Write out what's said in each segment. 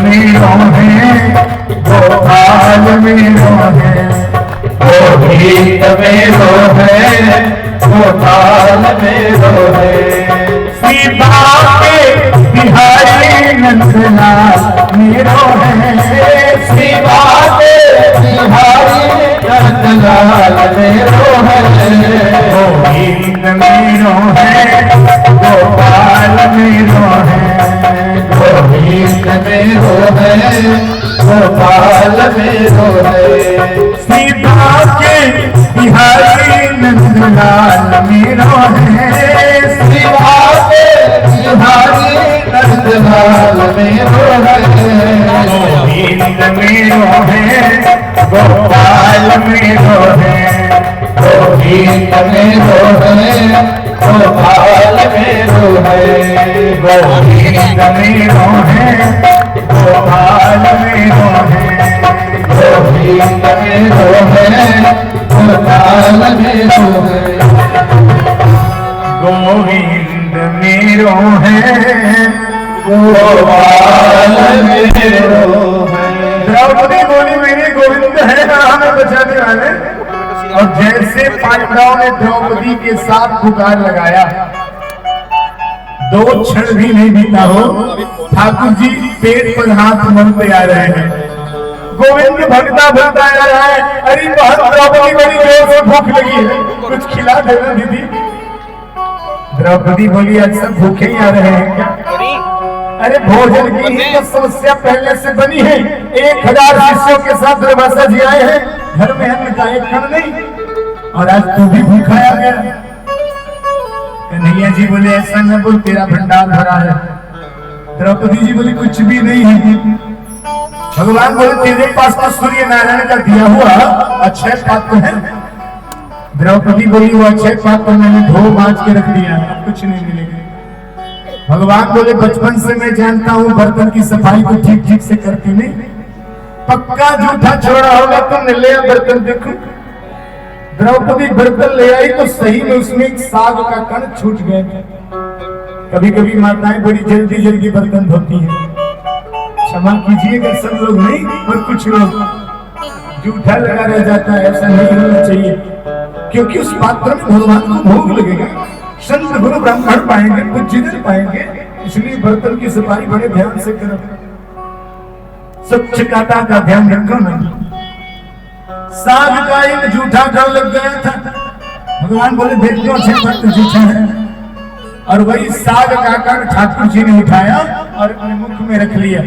मेरो है गोपाल मेरो है, गोविंद मेरो है गोपाल मेरो है। सीता के बिहारी नंदलाल मेरो है, सीता के बिहारी नंदलाल मेरो है, गोविंद मेरो है गोपाल मेरो है, गोविंद मेरो है गोपाल मेरो है। सीता के बिहारी नंदलाल मेरो है, सीता के बिहारी नंदलाल मेरो है, गोविंद मेरो है गोपाल मेरो है, गोविंद मेरो है गोपाल मेरो है, गोविंद मेरो है गोपाल मेरो है, गोविंद मेरो है गोपाल मेरो है, गोविंद मेरो है गोपाल मेरो है। द्रौपदी बोली मेरे गोविंद है ना हमें बचाने वाले। और जैसे पांडवों ने द्रौपदी के साथ पुकार लगाया, 2 क्षण भी नहीं बीता हो, ठाकुर जी पेट पर हाथ मलते आ रहे हैं। गोविंद भगता भगता आ रहा है, अरे द्रौपदी बड़ी जोर से भूख लगी है, कुछ खिला देना दीदी। द्रौपदी बोली अच्छा भूखे ही आ रहे हैं क्या? अरे भोजन की ही तो समस्या पहले से बनी है। 1000 शिष्यों के साथ दुर्वासा जी आए हैं, घर में अन्न का एक कण नहीं, और आज तू भी भूखा आ गया। कन्हैया जी बोले ऐसा न बोल, तेरा भंडार भरा है। द्रौपदी जी बोली कुछ भी नहीं है। भगवान बोले तेरे पास तो सूर्य नारायण का दिया हुआ अक्षय पात्र है। द्रौपदी बोली वो अक्षय पात्र मैंने धो मांज के रख दिया, अब कुछ नहीं मिलेगा। भगवान बोले बचपन से मैं जानता हूँ बर्तन की सफाई को ठीक ठीक से करती नहीं, पक्का जूठा छोड़ा होगा तुमने, ले बर्तन देखो। द्रौपदी बर्तन ले आई तो सही में उसमें एक साग का कण छूट गया। कभी कभी माताएं बड़ी जल्दी जल्दी बर्तन धोती हैं, क्षमा कीजिएगा सब लोग नहीं, पर कुछ लोग जूठा लगा रह जाता है। ऐसा नहीं होना चाहिए, क्योंकि उस पात्र में भगवान को भोग लगेगा, संत गुरु ब्राह्मण पाएंगे, कुछ जिधर पाएंगे। इसलिए बर्तन की सफाई बड़े ध्यान से करो, स्वच्छता का ध्यान रखो ना। साग का एक जूठा कण लग गया था। भगवान बोले देखो अच्छे भक्त जूठा है, और वही साग का कण ठाकुर जी ने उठाया और अपने मुख में रख लिया।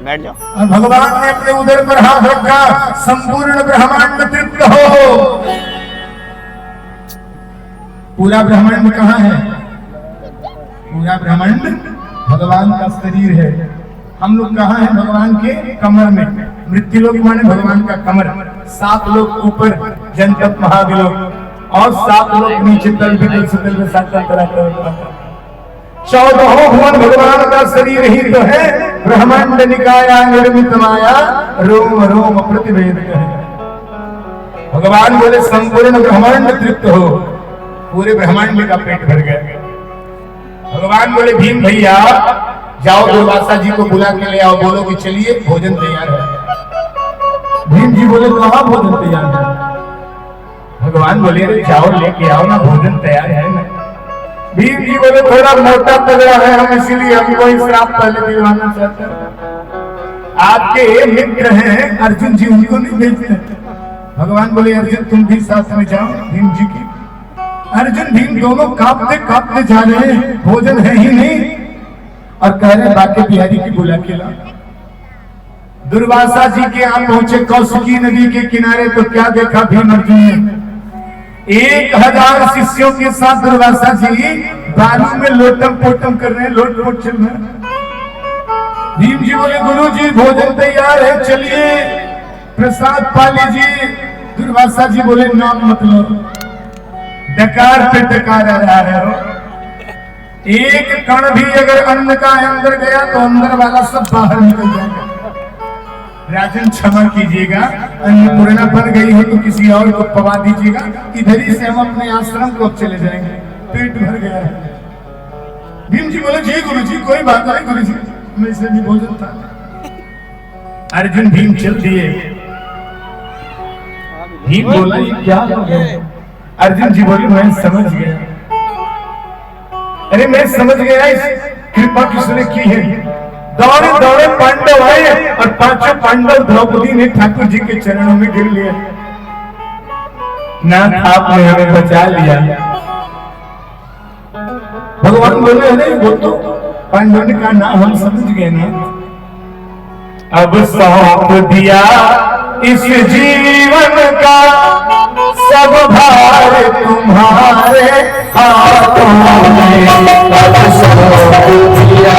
बैठ जाओ। और भगवान ने अपने उदर पर हाथ रखा, संपूर्ण ब्रह्मांड तृप्त हो। पूरा ब्रह्मांड कहाँ है? पूरा ब्रह्मांड भगवान का शरीर है। हम लोग कहाँ हैं? भगवान के कमर में। मृत्युलोक माने भगवान का कमर। 7 लोग ऊपर जनपद महाविलोक, और 7 लोग नीचे तल वितल सुतल में 7 तरह का। 14 भुवन भगवान का शरीर ही तो है। ब्रह्मांड निकाया निर्मित माया, रोम रोम प्रतिवेद है। भगवान बोले संपूर्ण ब्रह्मांड तृप्त हो। पूरे ब्रह्मांड का पेट भर गया। भगवान बोले भीम भैया जाओ दुर्वासा जी को बुला के ले आओ, बोलो कि चलिए भोजन तैयार है। भीम जी बोले कहाँ भोजन तैयार है? भगवान बोले अरे जाओ लेके आओ ना, भोजन तैयार है ना। भीम जी बोले थोड़ा मोटा तगड़ा है हम, इसीलिए हमको ही श्राप पहले दिलवाना चाहते हैं। आपके मित्र हैं अर्जुन जी, उनको नहीं भेजते। भगवान बोले अर्जुन तुम भी साथ में जाओ। भीम जी की अर्जुन भीम दोनों कांपते कांपते जा रहे हैं, भोजन है ही नहीं, और कह रहे बाके बिहारी की बुला के ला। दुर्वासा जी के यहाँ पहुंचे कौशिकी नदी के किनारे, तो क्या देखा भीम अर्जुन ने? 1000 शिष्यों के साथ दुर्वासा जी बालू में लोटम पोटम कर रहे हैं, लोट पोट चल रहे हैं। भीम जी बोले गुरु जी भोजन तैयार है, चलिए प्रसाद पा लीजिए। दुर्वासा जी बोले नाम मतलब डकार पे डकार आ रहा है। एक कण भी अगर अन्न का अंदर गया तो अंदर वाला सब बाहर निकल जाएगा। राजन क्षमा कीजिएगा, अन्नपूर्णा बन गई है तो किसी और को पवा दीजिएगा, इधर ही से हम अपने आश्रम को चले जाएंगे, पेट भर गया है। भीम जी बोले जी गुरु जी कोई बात नहीं गुरु जी, मैं इसलिए भी भोजन था। अर्जुन भीम चल दिए। भीम बोला ये क्या हो गया? अर्जुन जी बोले मैं समझ गया। अरे मैं समझ गया, इस कृपा किसने की है। दौड़े दौड़े पांडव आए और पांचों पांडव द्रौपदी ने ठाकुर जी के चरणों में गिर लिया। नाथ आपने हमें बचा लिया। भगवान बोले अरे वो तो पांडव ने कहा ना हम समझ गए ना, अब सौंप दिया इस जीवन का सब भार तुम्हारे हाथों में। अब सौंप दिया